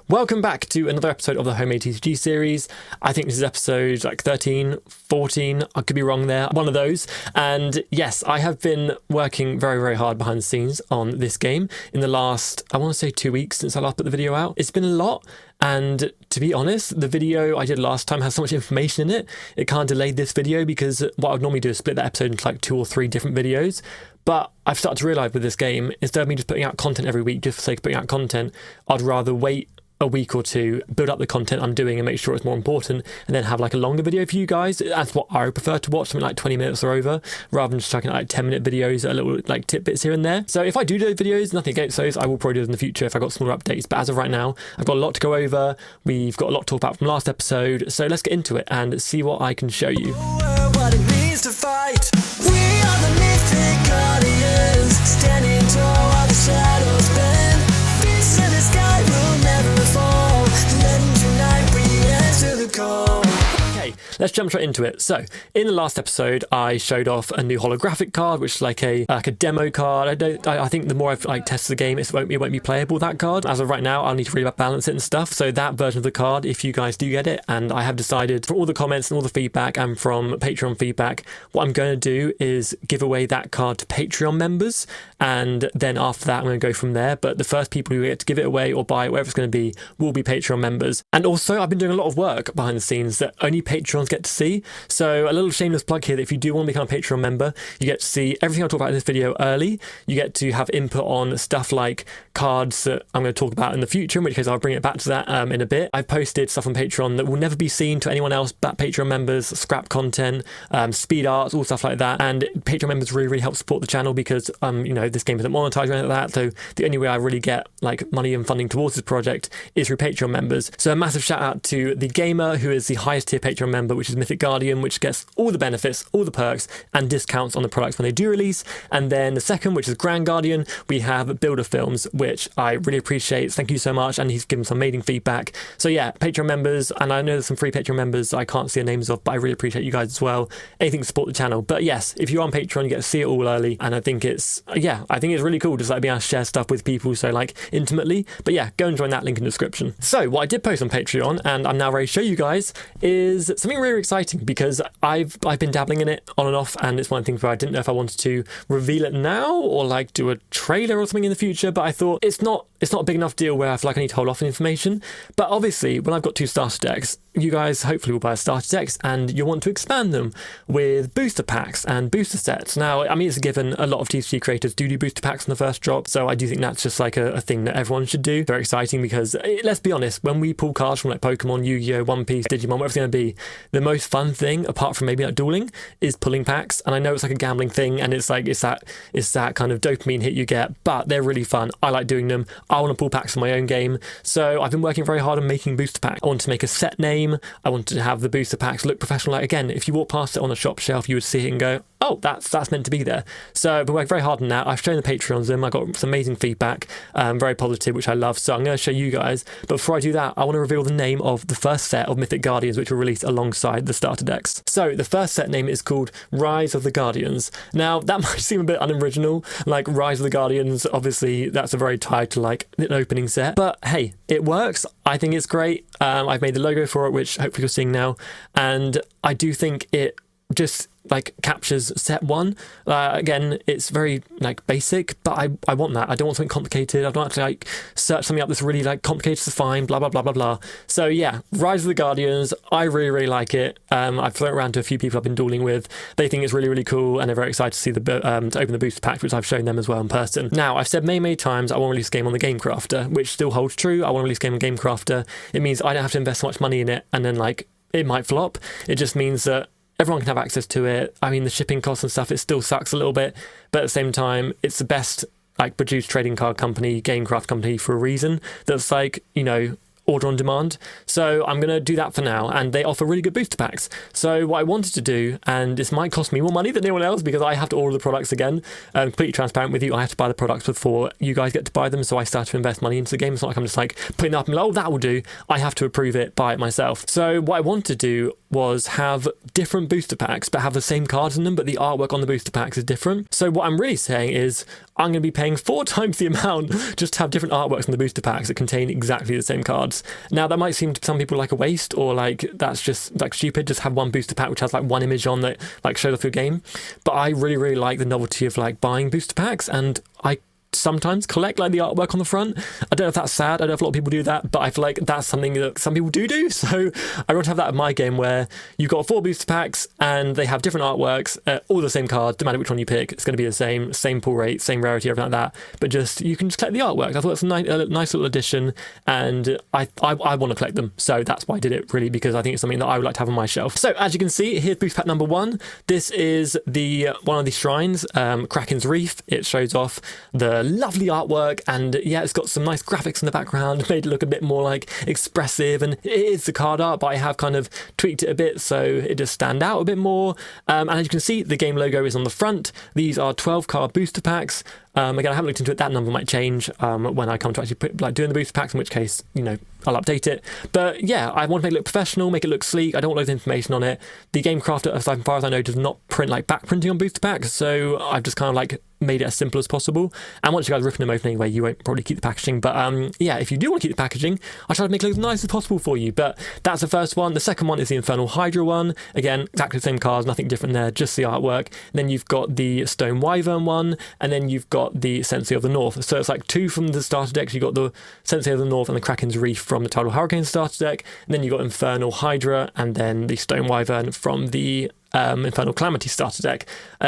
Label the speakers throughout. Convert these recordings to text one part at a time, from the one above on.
Speaker 1: Welcome back to another episode of the Homemade TCG series. I think this is episode like 13, 14, I could be wrong there, one of those. And yes, I have been working very, very hard behind the scenes on this game in the last, I want to say 2 weeks since I last put the video out. It's been a lot. And to be honest, the video I did last time has so much information in it, it kind of delayed this video because what I would normally do is split that episode into like 2 or 3 different videos. But I've started to realise with this game, instead of me just putting out content every week just for the sake of putting out content, I'd rather wait a week or two, build up the content I'm doing and make sure it's more important, and then have like a longer video for you guys. That's what I prefer to watch, something like 20 minutes or over, rather than just chucking like 10-minute videos, a little like tidbits here and there. So if I do those videos, nothing against those, I will probably do those in the future if I've got smaller updates. But as of right now, I've got a lot to go over. We've got a lot to talk about from last episode. So let's get into it and see what I can show you.
Speaker 2: What it means to fight. We are the Mythic Guardians, standing tall while the shadows bend. Beasts in the sky will never fall. Legends unite, we answer the call.
Speaker 1: Okay, let's jump straight into it. So, in the last episode, I showed off a new holographic card, which is like a demo card. I think the more I've like tested the game, it won't be playable, that card. As of right now, I'll need to really balance it and stuff. So that version of the card, if you guys do get it, and I have decided from all the comments and all the feedback and from Patreon feedback, what I'm going to do is give away that card to Patreon members, and then after that, I'm going to go from there. But the first people who get to give it away or buy it, whatever it's going to be, will be Patreon members. And also, I've been doing a lot of work behind the scenes that only Patrons get to see. So a little shameless plug here that if you do want to become a Patreon member, you get to see everything I talk about in this video early. You get to have input on stuff like cards that I'm going to talk about in the future, in which case I'll bring it back to that in a bit. I've posted stuff on Patreon that will never be seen to anyone else but Patreon members, scrap content, speed arts, all stuff like that. And Patreon members really, really help support the channel because, you know, this game isn't monetized or anything like that. So the only way I really get like money and funding towards this project is through Patreon members. So a massive shout out to the gamer, who is the highest tier Patreon member, which is Mythic Guardian, which gets all the benefits, all the perks and discounts on the products when they do release. And then the second, which is Grand Guardian, we have Builder Films, which I really appreciate. Thank you so much. And he's given some amazing feedback. So yeah, Patreon members, and I know there's some free Patreon members I can't see the names of, but I really appreciate you guys as well. Anything to support the channel. But yes, if you're on Patreon, you get to see it all early. And I think it's really cool just like being able to share stuff with people so like intimately. But yeah, go and join that link in the description. So what I did post on Patreon, and I'm now ready to show you guys, is something really exciting because I've been dabbling in it on and off, and it's one of the things where I didn't know if I wanted to reveal it now or like do a trailer or something in the future, but I thought it's not a big enough deal where I feel like I need to hold off on information. But obviously, when I've got 2 starter decks, you guys hopefully will buy starter decks and you'll want to expand them with booster packs and booster sets. Now, I mean, it's a given, a lot of TCG creators do booster packs on the first drop, so I do think that's just like a thing that everyone should do. Very exciting because, let's be honest, when we pull cards from like Pokemon, Yu-Gi-Oh, One Piece, Digimon, whatever it's going to be, the most fun thing, apart from maybe like dueling, is pulling packs. And I know it's like a gambling thing, and it's that kind of dopamine hit you get, but they're really fun. I like doing them. I want to pull packs for my own game, so I've been working very hard on making booster packs. I want to make a set name. I wanted to have the booster packs look professional. Like, again, if you walk past it on a shop shelf, you would see it and go, oh, that's meant to be there. So I've been working very hard on that. I've shown the Patreons them. I got some amazing feedback, very positive, which I love. So I'm going to show you guys. But before I do that, I want to reveal the name of the first set of Mythic Guardians, which will release alongside the starter decks. So the first set name is called Rise of the Guardians. Now, that might seem a bit unoriginal, like Rise of the Guardians. Obviously, that's a very tied to like an opening set. But hey, it works. I think it's great. I've made the logo for it, which hopefully you're seeing now. And I do think it just like captures set 1. Again, it's very like basic, but I want that. I don't want something complicated. I don't have to like search something up that's really like complicated to find, blah blah blah blah blah. So yeah, Rise of the Guardians, I really, really like it. I've thrown it around to a few people I've been dueling with. They think it's really, really cool, and they're very excited to see to open the booster pack, which I've shown them as well in person. Now, I've said many times I want to release a game on the Game Crafter, which still holds true. I want to release a game on Game Crafter. It means I don't have to invest so much money in it and then like it might flop. It just means that everyone can have access to it. I mean, the shipping costs and stuff, it still sucks a little bit, but at the same time, it's the best like produced trading card company, game craft company for a reason. That's like, you know, order on demand. So I'm going to do that for now, and they offer really good booster packs. So what I wanted to do, and this might cost me more money than anyone else because I have to order the products again, completely transparent with you, I have to buy the products before you guys get to buy them, so I start to invest money into the game. It's not like I'm just like putting it up and like, oh, that will do. I have to approve it, buy it myself. So what I wanted to do was have different booster packs but have the same cards in them, but the artwork on the booster packs is different. So what I'm really saying is I'm going to be paying 4 times the amount just to have different artworks on the booster packs that contain exactly the same cards. cards. Now that might seem to some people like a waste, or like that's just like stupid, just have one booster pack which has like one image on that like shows off your game. But I really like the novelty of like buying booster packs, and I sometimes collect like the artwork on the front. I don't know if that's sad, I don't know if a lot of people do that, but I feel like that's something that some people do. So I want to have that in my game, where you've got 4 booster packs and they have different artworks, all the same cards, no matter which one you pick, it's going to be the same pull rate, same rarity, everything like that, but just you can just collect the artwork. I thought it's a nice little addition, and I want to collect them, so that's why I did it, really, because I think it's something that I would like to have on my shelf. So as you can see, here's booster pack number 1. This is the one of the shrines, Kraken's Reef. It shows off the lovely artwork, and yeah, it's got some nice graphics in the background, made it look a bit more like expressive, and it is the card art, but I have kind of tweaked it a bit so it does stand out a bit more. And as you can see, the game logo is on the front. These are 12 card booster packs. Again, I haven't looked into it. That number might change when I come to actually doing the booster packs, in which case, you know, I'll update it. But yeah, I want to make it look professional, make it look sleek. I don't want loads of information on it. The game crafter, as far as I know, does not print like back printing on booster packs, so I've just kind of like made it as simple as possible. And once you guys ripping them open anyway, you won't probably keep the packaging. But yeah, if you do want to keep the packaging, I'll try to make it look as nice as possible for you. But that's the first one. The second one is the Infernal Hydra one. Again, exactly the same cards, nothing different there, just the artwork. And then you've got the Stone Wyvern one, and then you've got the Sensei of the North. So it's like 2 from the starter decks. You've got the Sensei of the North and the Kraken's Reef from the Tidal Hurricane starter deck. And then you've got Infernal Hydra, and then the Stone Wyvern from the Infernal Calamity starter deck.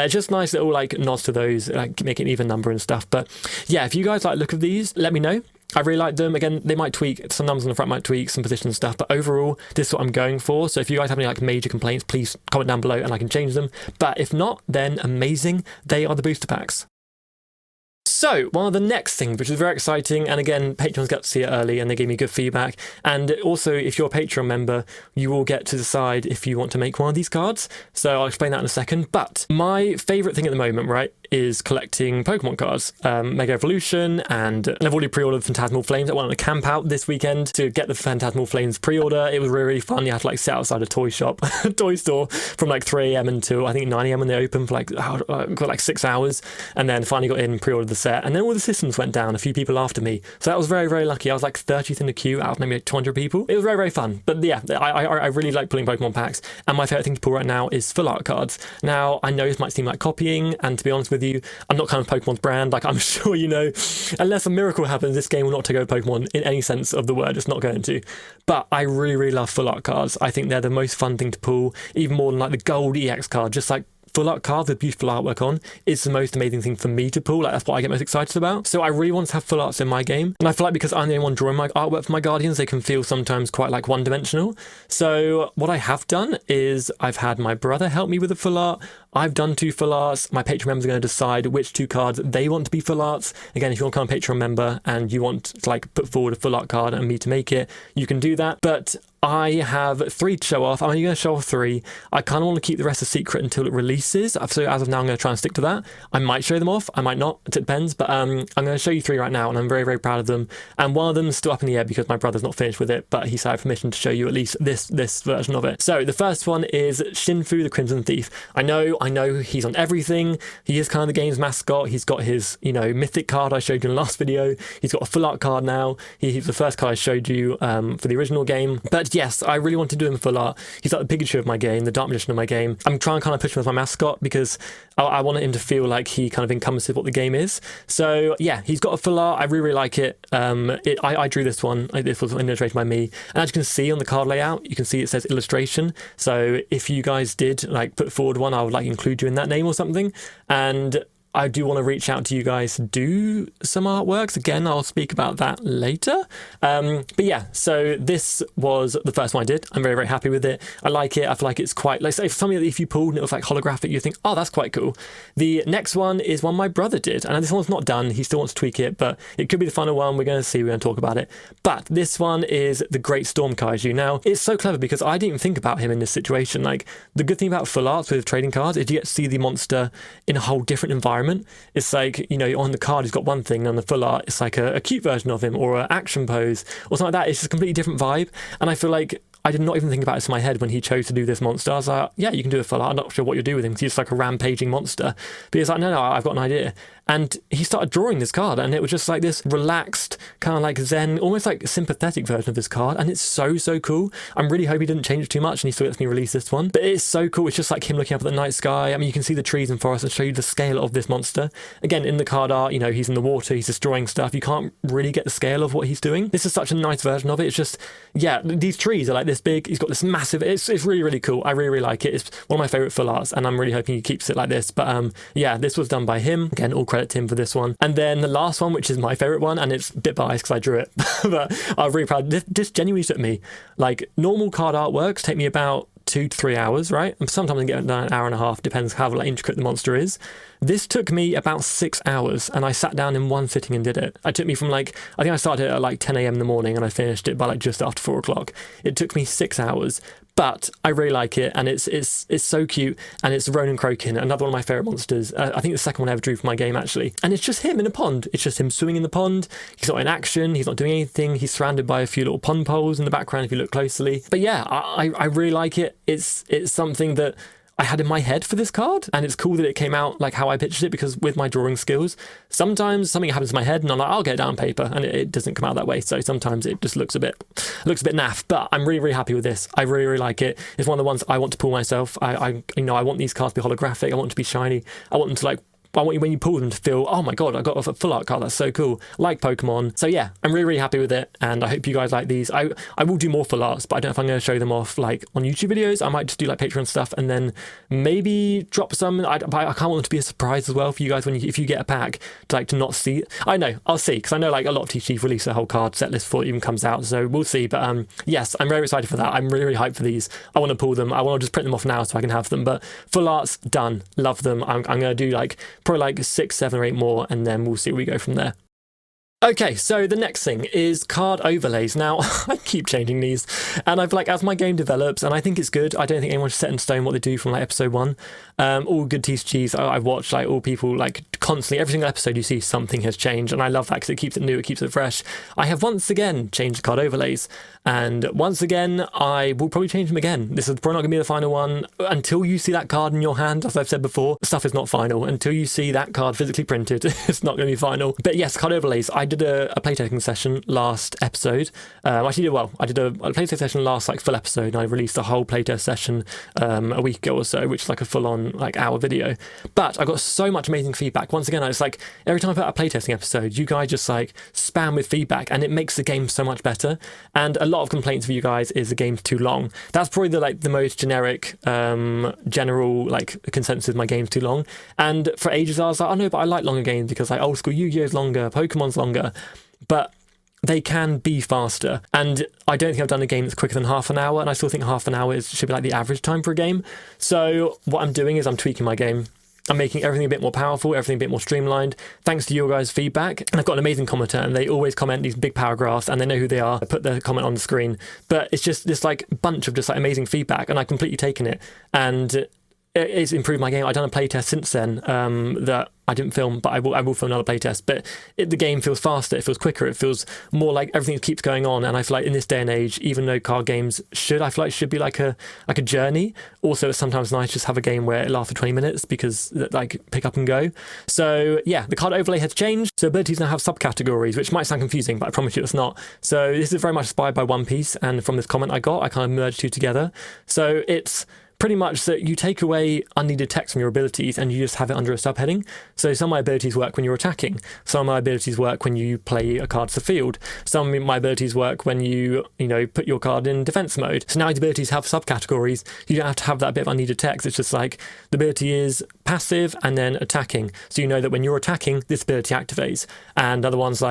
Speaker 1: Just nice little like nods to those, like make it an even number and stuff. But yeah, if you guys like look of these, let me know. I really like them. Again, they might tweak, some numbers on the front might tweak, some position and stuff, but overall, this is what I'm going for. So if you guys have any like major complaints, please comment down below and I can change them. But if not, then amazing. They are the booster packs. So one of the next things, which is very exciting, and again, patrons got to see it early and they gave me good feedback, and also if you're a Patreon member, you will get to decide if you want to make one of these cards. So I'll explain that in a second. But my favourite thing at the moment, right, is collecting Pokemon cards, Mega Evolution, and I've already pre-ordered Phantasmal Flames. I went on a camp out this weekend to get the Phantasmal Flames pre-order. It was really, really fun. You had to like sit outside a toy shop, toy store from like 3 a.m. until I think 9 a.m. when they open for got like 6 hours, and then finally got in, pre-ordered the set, and then all the systems went down, a few people after me. So that was very, very lucky. I was like 30th in the queue out of maybe like 200 people. It was very, very fun. But yeah, I really like pulling Pokemon packs, and my favourite thing to pull right now is full art cards. Now, I know this might seem like copying, and to be honest with you, I'm not kind of Pokemon's brand. Like I'm sure you know, unless a miracle happens, this game will not take over Pokemon in any sense of the word. It's not going to. But I really, really love full art cards. I think they're the most fun thing to pull, even more than like the gold EX card. Just like full art cards with beautiful artwork on is the most amazing thing for me to pull. Like that's what I get most excited about. So I really want to have full arts in my game, and I feel like because I'm the only one drawing my artwork for my Guardians, they can feel sometimes quite like one-dimensional. So what I have done is I've had my brother help me with the full art. I've done 2 full arts. My Patreon members are going to decide which 2 cards they want to be full arts. Again, if you want to become a Patreon member and you want to like put forward a full art card and me to make it, you can do that. But I have 3 to show off. I'm only going to show off 3. I kind of want to keep the rest a secret until it releases. So as of now, I'm going to try and stick to that. I might show them off. I might not. It depends. But I'm going to show you 3 right now, and I'm very, very proud of them. And one of them is still up in the air because my brother's not finished with it, but he's had permission to show you at least this version of it. So the first one is Shinfu, the Crimson Thief. I know he's on everything. He is kind of the game's mascot. He's got his, you know, Mythic card I showed you in the last video. He's got a full art card now. He's the first card I showed you for the original game. But yes, I really want to do him full art. He's like the Pikachu of my game, the Dark Magician of my game. I'm trying to kind of push him as my mascot because I want him to feel like he kind of encompasses what the game is. So yeah, he's got a full art. I really, really like it. I drew this one. This was illustrated by me. And as you can see on the card layout, you can see it says illustration. So if you guys did like put forward one, I would like include you in that name or something. And I do want to reach out to you guys to do some artworks. Again, I'll speak about that later. But yeah, so this was the first one I did. I'm very, very happy with it. I like it. I feel like it's quite, like, say, something that if you pulled and it was like holographic, you think, oh, that's quite cool. The next one is one my brother did. And this one's not done. He still wants to tweak it, but it could be the final one. We're going to see. We're going to talk about it. But this one is the Great Storm Kaiju. Now, it's so clever because I didn't even think about him in this situation. Like, the good thing about full arts with trading cards is you get to see the monster in a whole different environment. It's like, you know, on the card he's got one thing, and on the full art it's like a cute version of him or an action pose or something like that. It's just a completely different vibe, and I feel like I did not even think about this in my head when he chose to do this monster. I was like, yeah, you can do a full art. I'm not sure what you'll do with him because he's like a rampaging monster. But he's like, no, I've got an idea. And he started drawing this card, and it was just like this relaxed, kind of like zen, almost like sympathetic version of this card. And it's so cool. I'm really hoping he didn't change it too much and he still lets me release this one. But it's so cool. It's just like him looking up at the night sky. I mean, you can see the trees and forests and show you the scale of this monster. Again, in the card art, he's in the water, he's destroying stuff. You can't really get the scale of what he's doing. This is such a nice version of it. It's just, yeah, these trees are like this big. He's got this massive, it's really cool. I really like it. It's one of my favorite full arts, and I'm really hoping he keeps it like this. But yeah, this was done by him. Again, all credit to him for this one. And then the last one, which is my favorite one, and it's a bit biased because I drew it, but I'm really proud. This genuinely took me, like, normal card artworks take me about 2 to 3 hours, right? And sometimes I get it done an hour and a half, depends how like intricate the monster is. This took me about 6 hours, and I sat down in one sitting and did it. It took me from I think I started at like 10 a.m. in the morning and I finished it by like just after 4 o'clock. It took me 6 hours, but I really like it, and it's so cute, and it's Ronan Crokin, another one of my favorite monsters. I think the second one I ever drew for my game, actually. And it's just him in a pond. It's just him swimming in the pond. He's not in action. He's not doing anything. He's surrounded by a few little pond poles in the background if you look closely. But yeah, I really like it. It's something that I had in my head for this card, and it's cool that it came out like how I pictured it, because with my drawing skills, sometimes something happens in my head and I'm like, I'll get it down on paper, and it doesn't come out that way. So sometimes it just looks a bit naff, but I'm really happy with this. I really like it. It's one of the ones I want to pull myself. I want these cards to be holographic. I want them to be shiny. I want them to I want you, when you pull them, to feel, oh my god, I got a full art card, that's so cool, like Pokemon. So yeah, I'm really happy with it, and I hope you guys like these. I will do more full arts, but I don't know if I'm going to show them off like on YouTube videos. I might just do like Patreon stuff, and then maybe drop some. I can't want them to be a surprise as well for you guys if you get a pack to not see. I know, I'll see, because I know like a lot of TCGs release a whole card set list before it even comes out, so we'll see. But yes, I'm very excited for that. I'm really hyped for these. I want to pull them. I want to just print them off now so I can have them. But full arts done, love them. I'm going to do probably 6, 7 or 8 more, and then we'll see where we go from there. Okay, so the next thing is card overlays. Now, I keep changing these, and I've as my game develops, and I think it's good. I don't think anyone's set in stone what they do from episode 1. All good TCGs I've watched, all people constantly, every single episode you see something has changed, and I love that because it keeps it new, it keeps it fresh. I have once again changed the card overlays, and once again I will probably change them again. This is probably not going to be the final one. Until you see that card in your hand, as I've said before, stuff is not final. Until you see that card physically printed, it's not going to be final. But yes, card overlays. I did a playtesting session last episode. I did a playtest session last full episode, and I released a whole playtest session a week ago or so, which is a full-on hour video. But I got so much amazing feedback. Once again, it's every time I put out a playtesting episode, you guys just spam with feedback, and it makes the game so much better. And a lot of complaints for you guys is the game's too long. That's probably the most generic general consensus is my game's too long. And for ages I was oh no, but I like longer games, because old school Yu-Gi-Oh's longer, Pokemon's longer, but they can be faster. And I don't think I've done a game that's quicker than half an hour, and I still think half an hour should be the average time for a game. So what I'm doing is I'm tweaking my game. I'm making everything a bit more powerful, everything a bit more streamlined, thanks to your guys' feedback. And I've got an amazing commenter, and they always comment these big paragraphs, and they know who they are. I put the comment on the screen. But it's just this bunch of just amazing feedback, and I've completely taken it. And it's improved my game. I've done a playtest since then that I didn't film, but I will film another playtest. But the game feels faster, it feels quicker, it feels more everything keeps going on. And I feel in this day and age, even though card games should be like a journey, also it's sometimes nice just have a game where it lasts for 20 minutes, because pick up and go. So yeah, the card overlay has changed. So abilities now have subcategories, which might sound confusing, but I promise you it's not. So this is very much inspired by One Piece, and from this comment I got, I kind of merged two together. So it's pretty much that you take away unneeded text from your abilities and you just have it under a subheading. So some of my abilities work when you're attacking. Some of my abilities work when you play a card to the field. Some of my abilities work when you put your card in defense mode. So now these abilities have subcategories. You don't have to have that bit of unneeded text. It's just the ability is passive and then attacking. So you know that when you're attacking, this ability activates. And other ones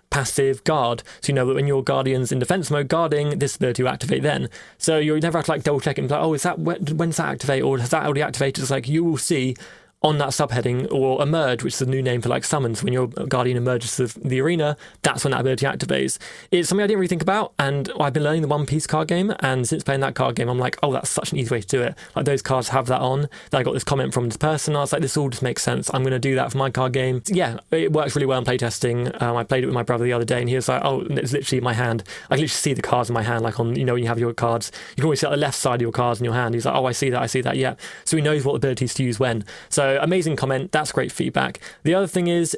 Speaker 1: passive guard, so you know that when your guardian's in defense mode guarding, this ability will activate then. So you never have to double check it and when's that activate, or has that already activated? It's you will see on that subheading, or emerge, which is a new name for like summons. When your guardian emerges of the arena, that's when that ability activates. It's something I didn't really think about, and I've been learning the One Piece card game, and since playing that card game, I'm like, oh, that's such an easy way to do it. Like, those cards have that on. Then I got this comment from this person. I was like, this all just makes sense. I'm going to do that for my card game. Yeah, it works really well in playtesting. I played it with my brother the other day, and he was like, oh, it's literally my hand. I can literally see the cards in my hand, like on, when you have your cards, you can always see like the left side of your cards in your hand. He's like, oh, I see that, yeah. So he knows what abilities to use when. So amazing comment. That's great feedback. The other thing is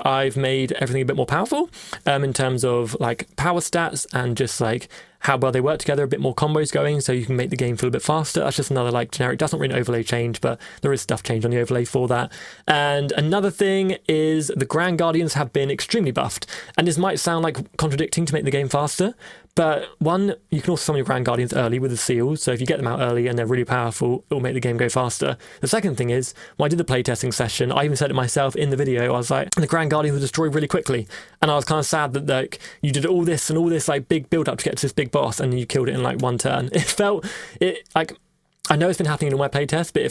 Speaker 1: I've made everything a bit more powerful in terms of like power stats and just like how well they work together, a bit more combos going, so you can make the game feel a bit faster. That's just another like generic, doesn't really overlay change, but there is stuff changed on the overlay for that. And another thing is the Grand Guardians have been extremely buffed, and this might sound like contradicting to make the game faster, but one, you can also summon your Grand Guardians early with the seals, so if you get them out early and they're really powerful, it will make the game go faster. The second thing is, when I did the playtesting session, I even said it myself in the video, I was like, the Grand Guardians were destroyed really quickly, and I was kind of sad that like you did all this like big build up to get to this big boss, and you killed it in like one turn. Like, I know it's been happening in all my playtests, but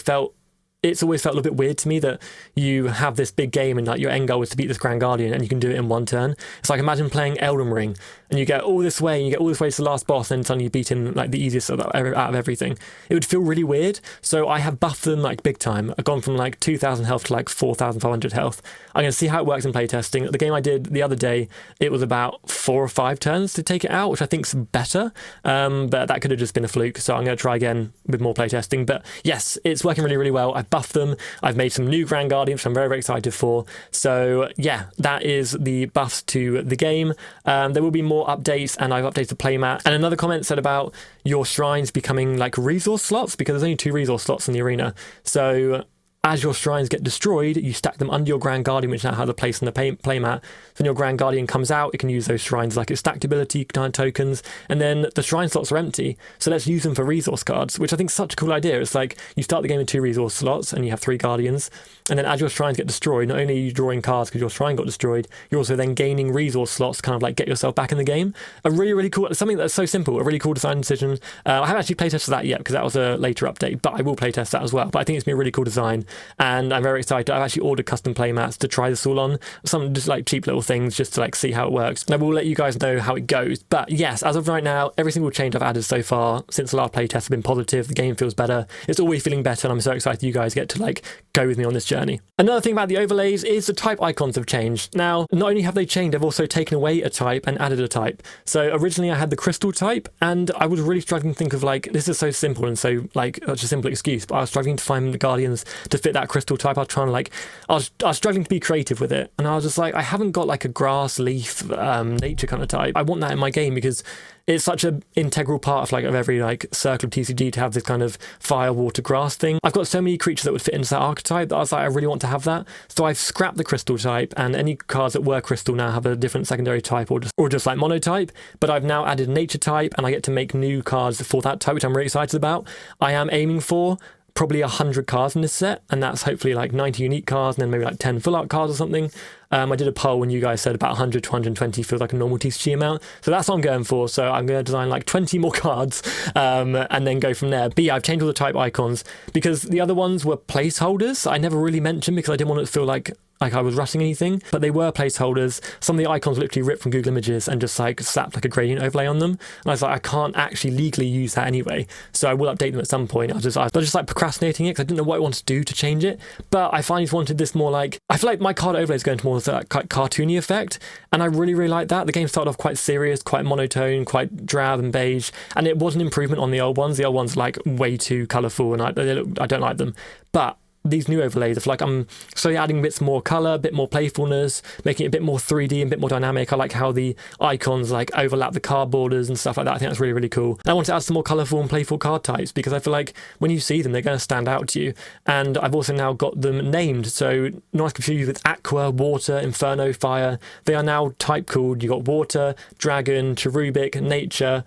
Speaker 1: it's always felt a little bit weird to me that you have this big game and like your end goal is to beat this Grand Guardian and you can do it in one turn. It's like, imagine playing Elden Ring and you get all this way and you get all this way to the last boss and then suddenly you beat him like the easiest out of everything. It would feel really weird. So I have buffed them like big time. I've gone from like 2,000 health to like 4,500 health. I'm going to see how it works in playtesting. The game I did the other day, it was about 4 or 5 turns to take it out, which I think's better. But that could have just been a fluke. So I'm going to try again with more playtesting. But yes, it's working really, really well. I've buffed them. I've made some new Grand Guardians, which I'm very, very excited for. So yeah, that is the buffs to the game. There will be more updates, and I've updated the playmat. And another comment said about your shrines becoming like resource slots, because there's only 2 resource slots in the arena. So as your shrines get destroyed, you stack them under your Grand Guardian, which now has a place in the playmat. So when your Grand Guardian comes out, it can use those shrines like its stacked ability kind of tokens, and then the shrine slots are empty. So let's use them for resource cards, which I think is such a cool idea. It's like you start the game with 2 resource slots and you have 3 Guardians, and then as your shrines get destroyed, not only are you drawing cards because your shrine got destroyed, you're also then gaining resource slots to kind of like get yourself back in the game. A really, really cool, something that's so simple, a really cool design decision. I haven't actually playtested that yet because that was a later update, but I will playtest that as well. But I think it's been a really cool design, and I'm very excited. I've actually ordered custom playmats to try this all on, some just like cheap little things just to like see how it works. And I will let you guys know how it goes. But yes, as of right now, every single change I've added so far since the last playtest has been positive. The game feels better. It's always feeling better, and I'm so excited you guys get to like go with me on this journey. Another thing about the overlays is the type icons have changed. Now, not only have they changed, they've also taken away a type and added a type. So originally I had the crystal type, and I was really struggling to think of like, this is so simple and so like such a simple excuse, but I was struggling to find the Guardians to fit that crystal type. I was trying to like, I was struggling to be creative with it, and I was just like, I haven't got like a grass, leaf, nature kind of type. I want that in my game because it's such an integral part of every like circle of TCG to have this kind of fire, water, grass thing. I've got so many creatures that would fit into that archetype that I was like, I really want to have that. So I've scrapped the crystal type, and any cards that were crystal now have a different secondary type or just like monotype. But I've now added nature type, and I get to make new cards for that type, which I'm really excited about. I am aiming for probably 100 cards in this set, and that's hopefully like 90 unique cards and then maybe like 10 full art cards or something. I did a poll when you guys said about 100 to 120 feels like a normal TCG amount, so that's what I'm going for. So I'm going to design like 20 more cards and then go from there. But yeah, I've changed all the type icons because the other ones were placeholders. I never really mentioned because I didn't want it to feel like I was rushing anything, but they were placeholders. Some of the icons were literally ripped from Google Images and just like slapped like a gradient overlay on them. And I was like, I can't actually legally use that anyway, so I will update them at some point. I was just like procrastinating it because I didn't know what I wanted to do to change it. But I finally wanted this more like, I feel like my card overlay is going towards that cartoony effect, and I really, really like that. The game started off quite serious, quite monotone, quite drab and beige, and it was an improvement on the old ones. The old ones are like way too colourful, and I don't like them. But these new overlays, I feel like I'm slowly adding bits more colour, a bit more playfulness, making it a bit more 3D and a bit more dynamic. I like how the icons like overlap the card borders and stuff like that. I think that's really, really cool. And I want to add some more colourful and playful card types because I feel like when you see them, they're going to stand out to you. And I've also now got them named. So not confused with Aqua, Water, Inferno, Fire. They are now type called. You got Water, Dragon, Cherubic, Nature,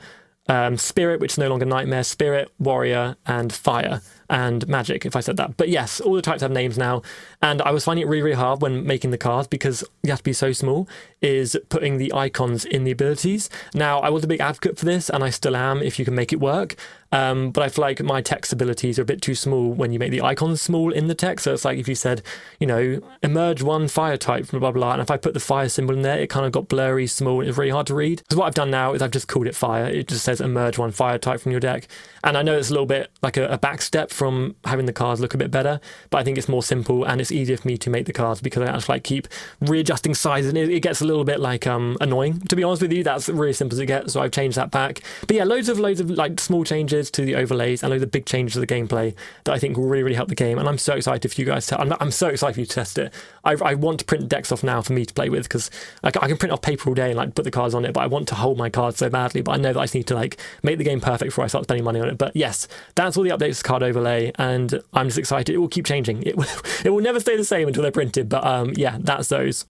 Speaker 1: Spirit, which is no longer Nightmare, Spirit, Warrior, and Fire, and Magic, if I said that. But yes, all the types have names now, and I was finding it really, really hard when making the cards because you have to be so small, is putting the icons in the abilities. Now, I was a big advocate for this, and I still am if you can make it work. but I feel like my text abilities are a bit too small when you make the icons small in the text. So it's like if you said, you know, emerge one fire type from blah, blah, blah, and if I put the fire symbol in there, it kind of got blurry, small, and it's really hard to read. So what I've done now is I've just called it fire. It just says emerge one fire type from your deck. And I know it's a little bit like a back step from having the cards look a bit better, but I think it's more simple and it's easier for me to make the cards because I actually like keep readjusting sizes, and it gets a little bit like annoying, to be honest with you. That's really simple to get, so I've changed that back. But yeah, loads of like small changes to the overlays and loads of big changes to the gameplay that I think will really help the game. And I'm so excited for you guys I'm so excited for you to test it. I want to print decks off now for me to play with, because like I can print off paper all day and like put the cards on it, but I want to hold my cards so badly. But I know that I just need to like make the game perfect before I start spending money on it. But yes, that's all the updates to card overlay, and I'm just excited. It will keep changing. It will never stay the same until they're printed. But yeah, that's those.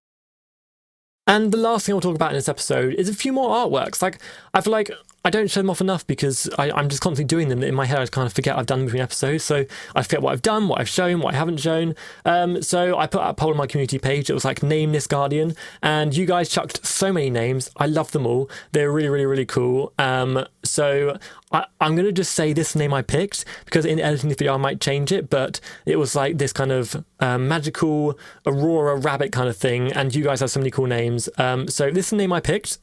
Speaker 1: And the last thing I'll talk about in this episode is a few more artworks. Like, I feel like I don't show them off enough because I'm just constantly doing them. In my head, I kind of forget I've done them between episodes. So I forget what I've done, what I've shown, what I haven't shown. So I put out a poll on my community page. It was like, name this Guardian. And you guys chucked so many names. I love them all. They're really cool. So I'm going to just say this name I picked, because in editing the video I might change it, but it was like this kind of magical Aurora rabbit kind of thing, and you guys have so many cool names. So this is the name I picked,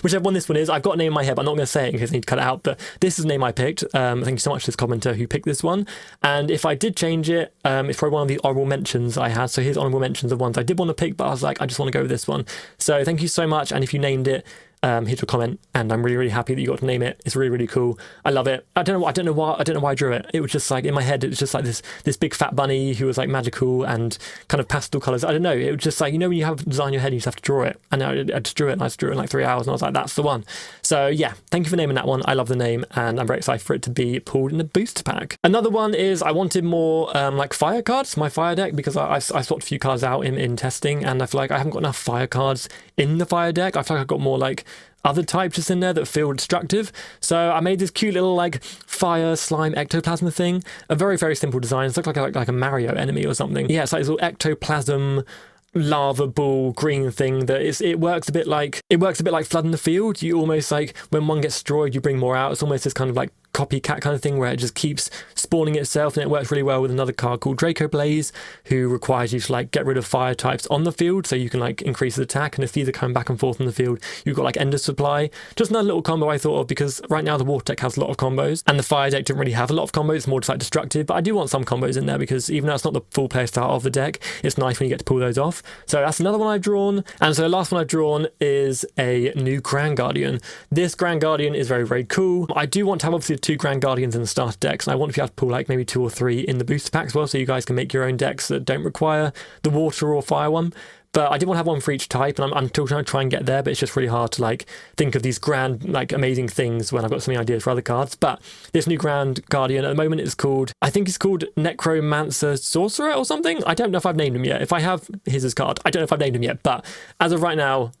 Speaker 1: whichever one this one is. I've got a name in my head, but I'm not going to say it in case I need to cut it out, but this is the name I picked. Thank you so much to this commenter who picked this one, and if I did change it, it's probably one of the honorable mentions I had. So here's honorable mentions of ones I did want to pick, but I was like, I just want to go with this one. So thank you so much, and if you named it, here's your comment, and I'm really happy that you got to name it. It's really cool. I love it. I don't know why I drew it. It was just like in my head, it was just like this big fat bunny who was like magical and kind of pastel colors. I don't know. It was just like, you know, when you have design in your head, you just have to draw it. And I just drew it, and I just drew it in like 3 hours, and I was like, that's the one. So yeah, thank you for naming that one. I love the name, and I'm very excited for it to be pulled in the booster pack. Another one is I wanted more like fire cards, my fire deck, because I swapped a few cards out in testing, and I feel like I haven't got enough fire cards in the fire deck. I feel like I've got more like other types just in there that feel destructive. So I made this cute little like fire slime ectoplasm thing. A very simple design. It looks like a Mario enemy or something. Yeah, it's like this little ectoplasm lava ball green thing that it works a bit like flooding the field. You almost like, when one gets destroyed, you bring more out. It's almost this kind of like copycat kind of thing where it just keeps spawning itself, and it works really well with another card called Draco Blaze, who requires you to like get rid of fire types on the field so you can like increase the attack, and if these are coming back and forth on the field, you've got like Ender Supply. Just another little combo I thought of, because right now the water deck has a lot of combos and the fire deck didn't really have a lot of combos. It's more just like destructive, but I do want some combos in there, because even though it's not the full play style of the deck, it's nice when you get to pull those off. So that's another one I've drawn. And so the last one I've drawn is a new Grand Guardian. This Grand Guardian is very cool. I do want to have obviously 2 Grand Guardians in the starter decks, and I want to be able to pull like maybe 2 or 3 in the booster pack as well, so you guys can make your own decks that don't require the water or fire one. But I did want to have one for each type, and I'm still trying to try and get there, but it's just really hard to like think of these grand, like amazing things when I've got so many ideas for other cards. But this new Grand Guardian at the moment is called, I think it's called Necromancer Sorcerer or something. I don't know if I've named him yet. If I have, here's his card. I don't know if I've named him yet, but as of right now,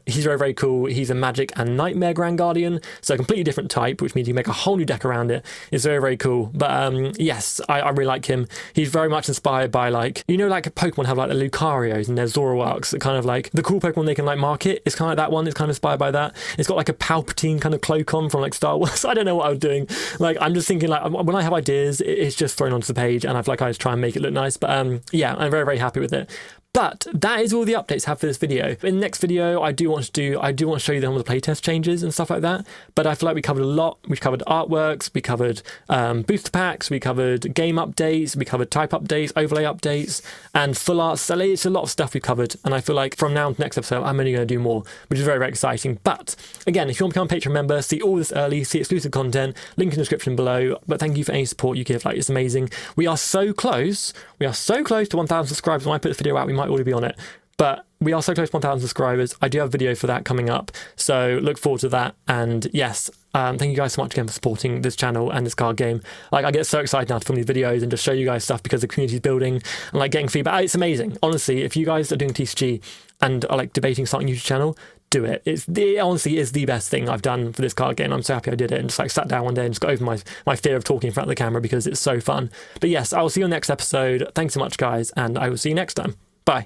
Speaker 1: he's very cool. He's a Magic and Nightmare Grand Guardian, so a completely different type, which means you make a whole new deck around it. It's very cool. But yes, I really like him. He's very much inspired by, like, you know, like Pokemon have like the Lucarios and their Zoroarks, that kind of like the cool Pokemon they can like market. It's kind of like that one. It's kind of inspired by that. It's got like a Palpatine kind of cloak on from like Star Wars. I don't know what I was doing. Like, I'm just thinking, like, when I have ideas, it's just thrown onto the page, and I feel like I just try and make it look nice. But yeah, I'm very happy with it. But that is all the updates I have for this video. In the next video, I do want to show you some of the playtest changes and stuff like that. But I feel like we covered a lot. We've covered artworks, we covered booster packs, we covered game updates, we covered type updates, overlay updates, and full art. So it's a lot of stuff we covered. And I feel like from now to next episode, I'm only going to do more, which is very exciting. But again, if you want to become a Patreon member, see all this early, see exclusive content, link in the description below. But thank you for any support you give. Like, it's amazing. We are so close. We are so close to 1,000 subscribers. When I put the video out, we might already be on it. But we are so close to 1,000 subscribers. I do have a video for that coming up, so look forward to that. And yes, thank you guys so much again for supporting this channel and this card game. Like, I get so excited now to film these videos and just show you guys stuff, because the community's building and like getting feedback. It's amazing. Honestly, if you guys are doing TCG and are like debating starting a YouTube channel, do it. It honestly is the best thing I've done for this card game. I'm so happy I did it, and just like sat down one day and just got over my fear of talking in front of the camera, because it's so fun. But yes, I will see you on the next episode. Thanks so much, guys, and I will see you next time. Bye.